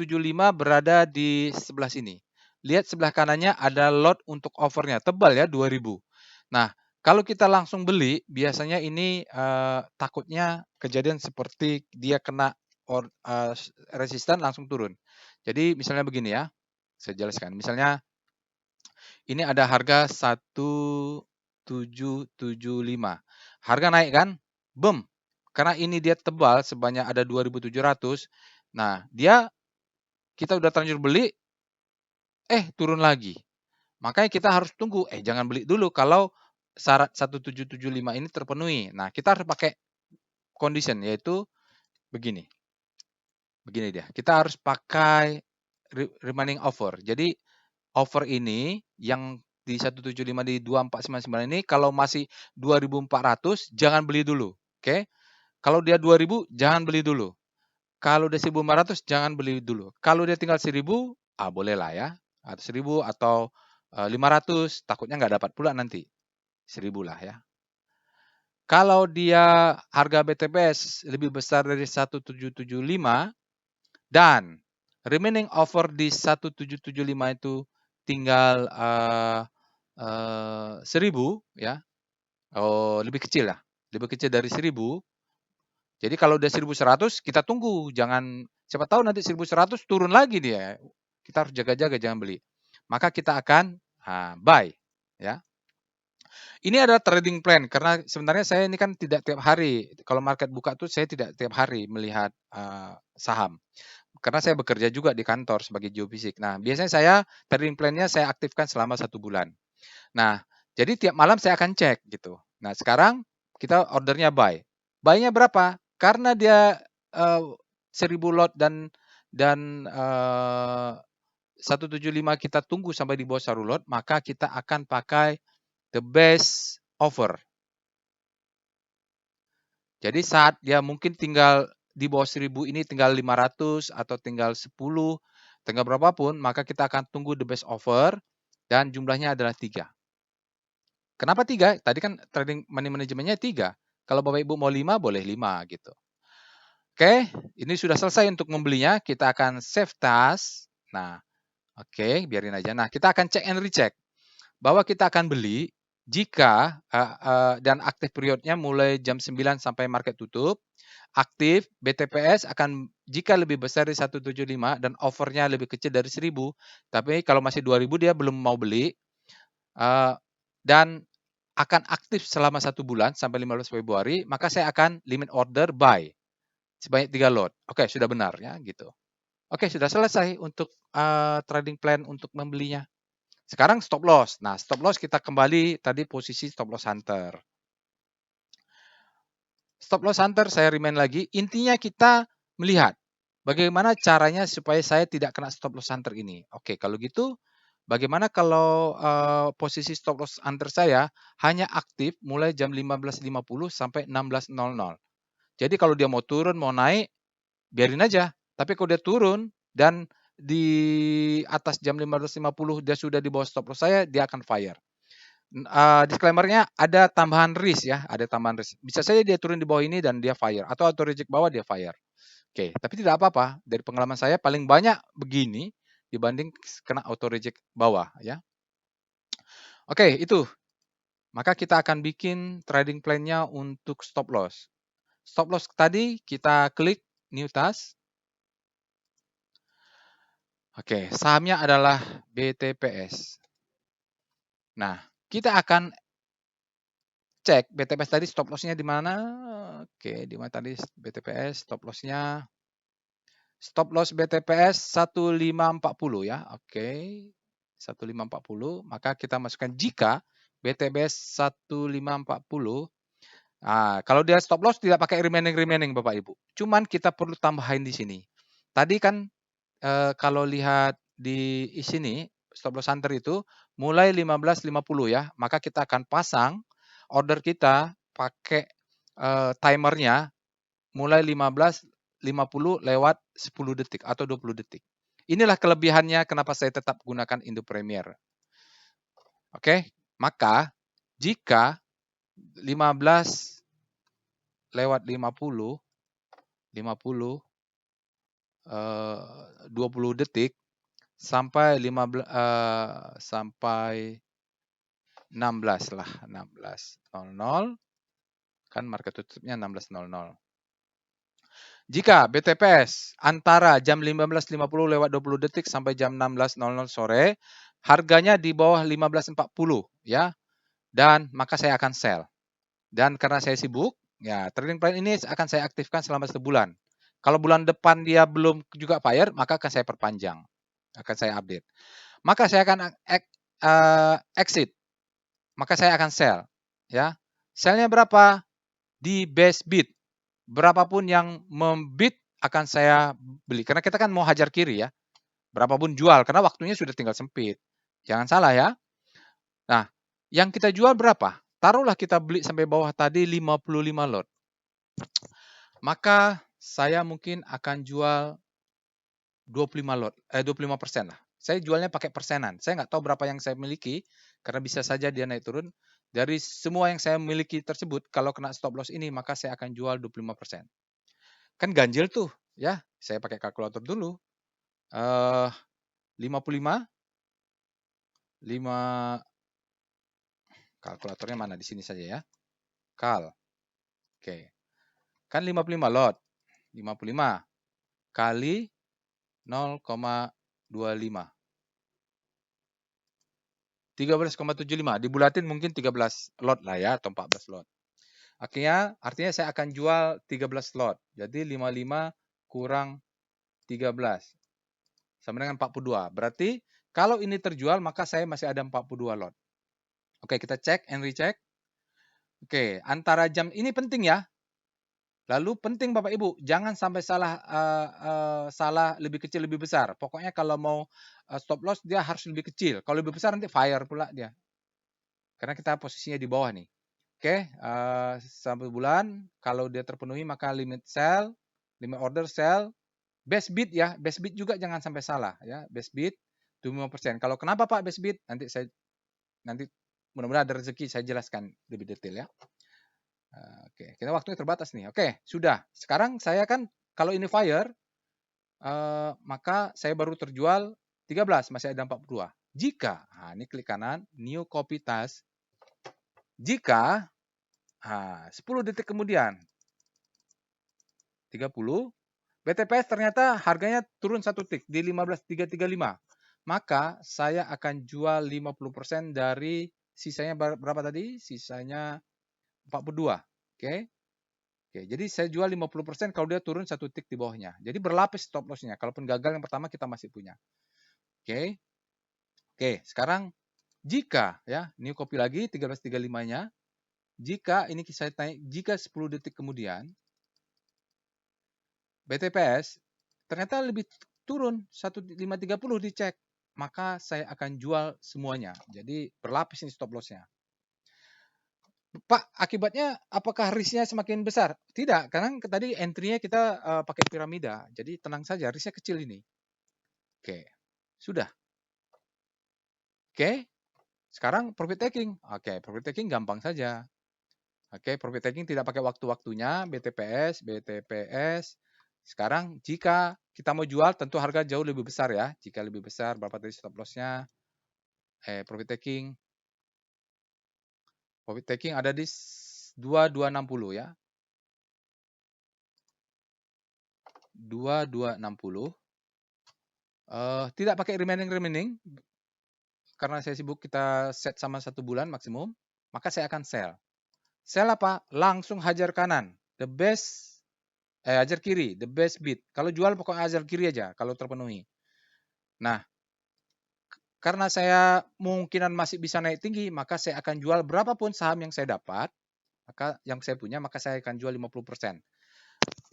berada di sebelah sini. Lihat sebelah kanannya ada lot untuk offernya, tebal ya 2000. Nah, kalau kita langsung beli, biasanya ini takutnya kejadian seperti dia kena resisten langsung turun. Jadi misalnya begini ya, saya jelaskan. Misalnya ini ada harga 1775. Harga naik kan? Boom. Karena ini dia tebal sebanyak ada 2700. Nah, kita udah terlanjur beli, turun lagi. Makanya kita harus tunggu, jangan beli dulu kalau syarat 1775 ini terpenuhi. Nah, kita harus pakai condition yaitu begini. Begini dia. Kita harus pakai remaining offer. Jadi offer ini yang di 175 di 2499 ini kalau masih 2400 jangan beli dulu. Oke. Kalau dia 2000 jangan beli dulu. Kalau dia 1400 jangan beli dulu. Kalau dia tinggal 1000, boleh lah ya. Atau 1000 atau 500, takutnya nggak dapat pula nanti. 1000 lah ya. Kalau dia harga BTPS lebih besar dari 1775 dan remaining offer di 1775 itu tinggal 1000 ya. Oh, lebih kecil lah. Lebih kecil dari 1000. Jadi kalau udah 1100 kita tunggu, jangan siapa tahu nanti 1100 turun lagi dia. Kita harus jaga-jaga jangan beli. Maka kita akan buy ya. Ini adalah trading plan karena sebenarnya saya ini kan tidak tiap hari. Kalau market buka tuh saya tidak tiap hari melihat saham. Karena saya bekerja juga di kantor sebagai geofisik. Nah, biasanya saya trading plan-nya saya aktifkan selama 1 bulan. Nah, jadi tiap malam saya akan cek gitu. Nah, sekarang kita ordernya buy. Buy-nya berapa? Karena dia 1000 lot dan 175 kita tunggu sampai di bawah 1 lot, maka kita akan pakai the best offer. Jadi saat dia mungkin tinggal di bawah 1000 ini tinggal 500 atau tinggal 10, tinggal berapapun, maka kita akan tunggu the best offer dan jumlahnya adalah 3. Kenapa 3? Tadi kan trading money manajemennya 3. Kalau Bapak Ibu mau 5, boleh 5 gitu. Oke, ini sudah selesai untuk membelinya. Kita akan save task. Nah, oke, biarin aja. Nah, kita akan check and recheck bahwa kita akan beli jika dan aktif periodnya mulai jam 9 sampai market tutup. Aktif BTPS akan jika lebih besar dari 175 dan offernya lebih kecil dari 1000, tapi kalau masih 2000 dia belum mau beli dan akan aktif selama 1 bulan sampai 15 Februari, maka saya akan limit order buy sebanyak 3 lot. Oke, sudah benar ya gitu. Oke, sudah selesai untuk trading plan untuk membelinya. Sekarang stop loss. Nah, stop loss kita kembali tadi posisi stop loss hunter. Stop loss hunter saya remind lagi, intinya kita melihat bagaimana caranya supaya saya tidak kena stop loss hunter ini. Oke, kalau gitu bagaimana kalau posisi stop loss hunter saya hanya aktif mulai jam 15.50 sampai 16.00. Jadi kalau dia mau turun, mau naik, biarin aja. Tapi kalau dia turun dan di atas jam 15.50 dia sudah di bawah stop loss saya, dia akan fire. Disclaimer-nya ada tambahan risk ya, ada tambahan risk. Bisa saja dia turun di bawah ini dan dia fire, atau auto reject bawah dia fire. Oke, tapi tidak apa-apa. Dari pengalaman saya paling banyak begini dibanding kena auto reject bawah ya. Oke, itu. Maka kita akan bikin trading plan-nya untuk stop loss. Stop loss tadi kita klik new task. Oke, sahamnya adalah BTPS. Nah, kita akan cek BTPS tadi stop loss-nya di mana. Oke, di mana tadi BTPS stop loss-nya? Stop loss BTPS 1540 ya. Oke. 1540, maka kita masukkan jika BTPS 1540. Kalau dia stop loss tidak pakai remaining Bapak Ibu. Cuman kita perlu tambahin di sini. Tadi kan kalau lihat di sini stop loss hunter itu mulai 15.50 ya, maka kita akan pasang order kita pakai timernya mulai 15.50 lewat 10 detik atau 20 detik. Inilah kelebihannya kenapa saya tetap gunakan Indo Premier. Oke, maka jika 15 lewat 50, 20 detik sampai 16 lah, 16.00 kan market tutupnya 16.00. Jika BTPS antara jam 15.50 lewat 20 detik sampai jam 16.00 sore, harganya di bawah 15.40 ya. Dan maka saya akan sell. Dan karena saya sibuk, ya trading plan ini akan saya aktifkan selama 1 bulan. Kalau bulan depan dia belum juga fire, maka akan saya perpanjang. Akan saya update. Maka saya akan exit. Maka saya akan sell, ya. Sell-nya berapa? Di best bid. Berapapun yang membid akan saya beli. Karena kita kan mau hajar kiri ya. Berapapun jual, karena waktunya sudah tinggal sempit. Jangan salah ya. Nah, yang kita jual berapa? Taruhlah kita beli sampai bawah tadi 55 lot. Maka saya mungkin akan jual 25 lot, 25% lah. Saya jualnya pakai persenan. Saya nggak tahu berapa yang saya miliki, karena bisa saja dia naik turun. Dari semua yang saya miliki tersebut, kalau kena stop loss ini, maka saya akan jual 25%. Kan ganjil tuh, ya. Saya pakai kalkulator dulu. 55, 5, kalkulatornya mana? Di sini saja ya. Oke. Kan 55 lot. 55 kali 0,25. 13,75. Dibulatin mungkin 13 lot lah ya, atau 14 lot. Artinya saya akan jual 13 lot. Jadi 55 kurang 13. Sama dengan 42. Berarti kalau ini terjual, maka saya masih ada 42 lot. Oke, kita cek and recheck. Oke, antara jam ini penting ya. Lalu penting Bapak Ibu, jangan sampai salah lebih kecil lebih besar. Pokoknya kalau mau stop loss dia harus lebih kecil. Kalau lebih besar nanti fire pula dia. Karena kita posisinya di bawah nih. Oke, 1 bulan kalau dia terpenuhi maka limit sell, limit order sell, best bid ya, best bid juga jangan sampai salah ya. Best bid 25%. Kalau kenapa Pak best bid? Nanti mudah-mudahan ada rezeki saya jelaskan lebih detail ya. Oke, kita waktunya terbatas nih. Oke, sudah. Sekarang saya kan kalau ini fire, maka saya baru terjual 13, masih ada 42. Jika, ini klik kanan, new copy task. Jika 10 detik kemudian 30, BTPS ternyata harganya turun 1 tick di 15.335. Maka saya akan jual 50% dari sisanya berapa tadi? Sisanya 42. Oke. Oke, jadi saya jual 50% kalau dia turun 1 tick di bawahnya. Jadi berlapis stop loss-nya. Kalaupun gagal yang pertama kita masih punya. Oke. Oke, sekarang jika ya, new copy lagi 13.35-nya. Jika ini saya naik, jika 10 detik kemudian BTPS ternyata lebih turun 1530 dicek, maka saya akan jual semuanya. Jadi berlapis ini stop loss-nya. Pak, akibatnya apakah risknya semakin besar? Tidak, karena tadi entry-nya kita pakai piramida. Jadi tenang saja, risknya kecil ini. Oke, sudah. Oke, sekarang profit taking. Oke, profit taking gampang saja. Oke, profit taking tidak pakai waktu-waktunya, BTPS. Sekarang jika kita mau jual, tentu harga jauh lebih besar ya. Jika lebih besar, berapa tadi stop loss-nya? Profit taking. Profit taking ada di 2260 ya. 2260. Tidak pakai remaining, karena saya sibuk kita set sama 1 bulan maksimum, maka saya akan sell. Sell apa? Langsung hajar kanan. Hajar kiri, the best bid. Kalau jual pokoknya hajar kiri aja kalau terpenuhi. Nah, karena saya mungkinan masih bisa naik tinggi, maka saya akan jual berapapun saham yang saya dapat, maka saya akan jual 50%.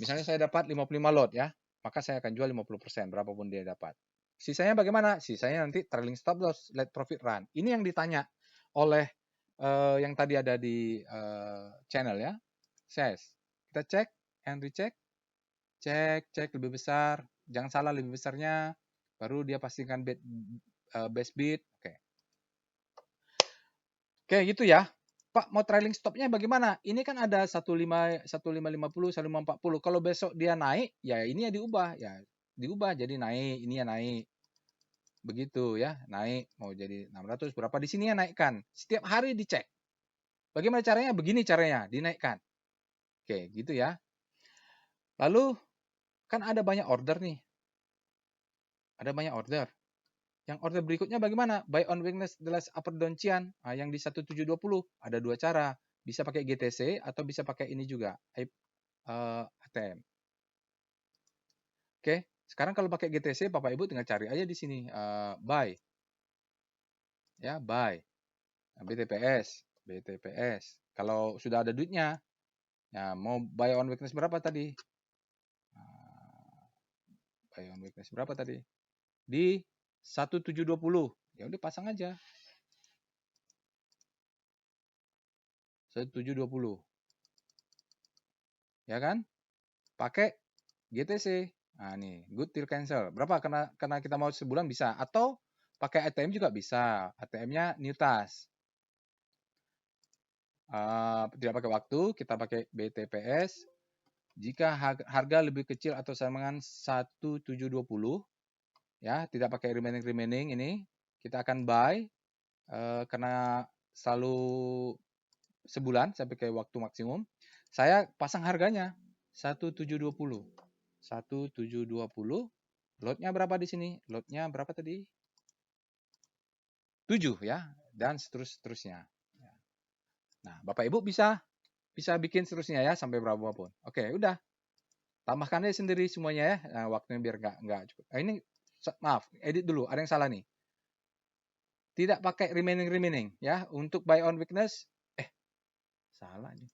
Misalnya saya dapat 55 lot ya, maka saya akan jual 50%, berapapun dia dapat. Sisanya bagaimana? Sisanya nanti trailing stop loss, let profit run. Ini yang ditanya oleh yang tadi ada di channel ya. Kita cek and recheck. Cek lebih besar, jangan salah lebih besarnya, baru dia pastikan best bid. Oke, gitu ya. Pak, mau trailing stopnya bagaimana? Ini kan ada 1550, 1540. Kalau besok dia naik, ya ini ya diubah jadi naik, ini ya naik. Begitu ya, naik mau jadi 600 berapa di sini ya naikkan. Setiap hari dicek. Bagaimana caranya? Begini caranya, dinaikkan. Oke, gitu ya. Lalu kan ada banyak order nih. Ada banyak order. Yang order berikutnya bagaimana? Buy on weakness the last upper down Cian. Yang di 1720 ada 2 cara. Bisa pakai GTC atau bisa pakai ini juga, ATM. Oke, sekarang kalau pakai GTC Bapak Ibu tinggal cari aja di sini buy. Ya, buy. BTPS. Kalau sudah ada duitnya, ya mau buy on weakness berapa tadi? Buy on weakness berapa tadi? Di 1720. Ya udah pasang aja. 1720. Ya kan? Pakai GTC. Nah, nih, good till cancel. Berapa? Karena kita mau sebulan bisa. Atau pakai ATM juga bisa. ATM-nya Newtas. tidak pakai waktu, kita pakai BTPS. Jika harga lebih kecil atau sama dengan 1720, ya, tidak pakai remaining ini, kita akan buy karena selalu sebulan sampai ke waktu maksimum. Saya pasang harganya 1720. 1720. Lotnya berapa di sini? Lotnya berapa tadi? 7 ya, dan seterusnya. Nah, Bapak Ibu bisa bikin seterusnya ya sampai berapapun. Oke, udah. Tambahkan aja sendiri semuanya ya. Nah, waktunya biar nggak cukup. Nah, ini maaf, edit dulu. Ada yang salah nih. Tidak pakai remaining ya. Untuk buy on weakness, salah nih.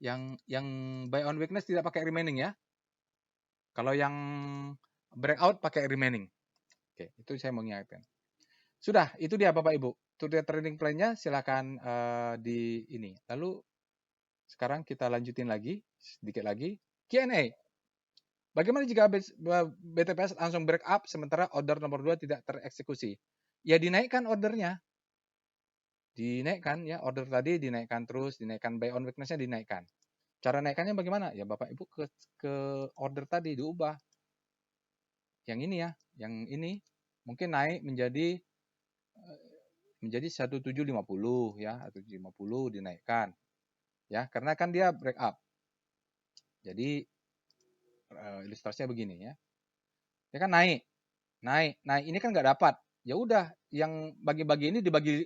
Yang buy on weakness tidak pakai remaining ya. Kalau yang breakout pakai remaining. Oke, itu saya mau ingatkan. Sudah, itu dia Bapak Ibu. Itu dia trading plan-nya, silakan di ini. Lalu sekarang kita lanjutin lagi, sedikit lagi. Q&A. Bagaimana jika BTPS langsung break up sementara order nomor 2 tidak tereksekusi? Ya dinaikkan ordernya. Dinaikkan ya, order tadi dinaikkan terus, dinaikkan buy on weakness-nya dinaikkan. Cara naikannya bagaimana? Ya Bapak Ibu ke order tadi diubah. Yang ini ya, yang ini mungkin naik menjadi 1750 ya, atau 1750 dinaikkan. Ya, karena kan dia break up. Jadi ilustrasinya begini ya. Ya kan naik. Ini kan nggak dapat. Ya udah, yang bagi-bagi ini dibagi,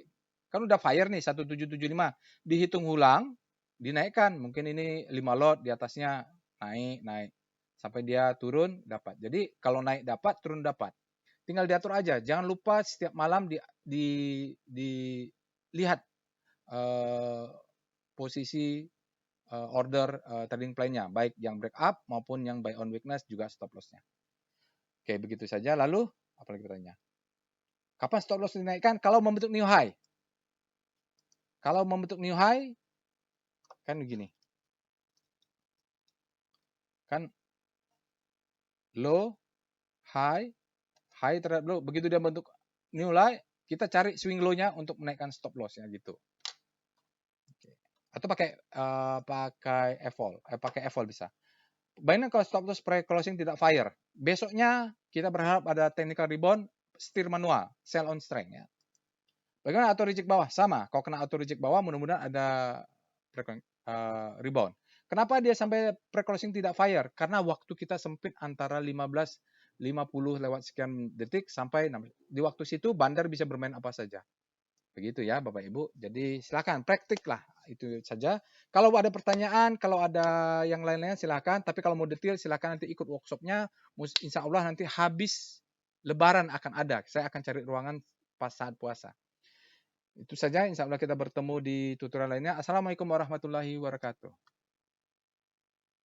kan udah fire nih 1775. Dihitung ulang, dinaikkan. Mungkin ini 5 lot, di atasnya naik. Sampai dia turun, dapat. Jadi kalau naik dapat, turun dapat. Tinggal diatur aja. Jangan lupa setiap malam dilihat posisi order trading plan-nya, baik yang break up maupun yang buy on weakness, juga stop loss-nya. Oke, begitu saja. Lalu, apalagi bertanya? Kapan stop loss dinaikkan? Kalau membentuk new high. Kalau membentuk new high, kan begini. Kan low, high terhadap low. Begitu dia bentuk new high, kita cari swing low-nya untuk menaikkan stop loss-nya gitu. Oke. Atau pakai evol bisa. Bayangkan kalau stop loss pre-closing tidak fire. Besoknya kita berharap ada technical rebound, steer manual, sell on strength ya. Bagaimana auto reject bawah? Sama. Kalau kena auto reject bawah, mudah-mudahan ada rebound. Kenapa dia sampai pre-closing tidak fire? Karena waktu kita sempit antara 15:50 lewat sekian detik sampai di waktu situ bandar bisa bermain apa saja. Begitu ya Bapak Ibu. Jadi silakan praktik lah, itu saja. Kalau ada pertanyaan, kalau ada yang lain-lain silakan. Tapi kalau mau detail silakan nanti ikut workshopnya. Insya Allah nanti habis Lebaran akan ada. Saya akan cari ruangan pas saat puasa. Itu saja. Insya Allah kita bertemu di tutorial lainnya. Assalamualaikum warahmatullahi wabarakatuh.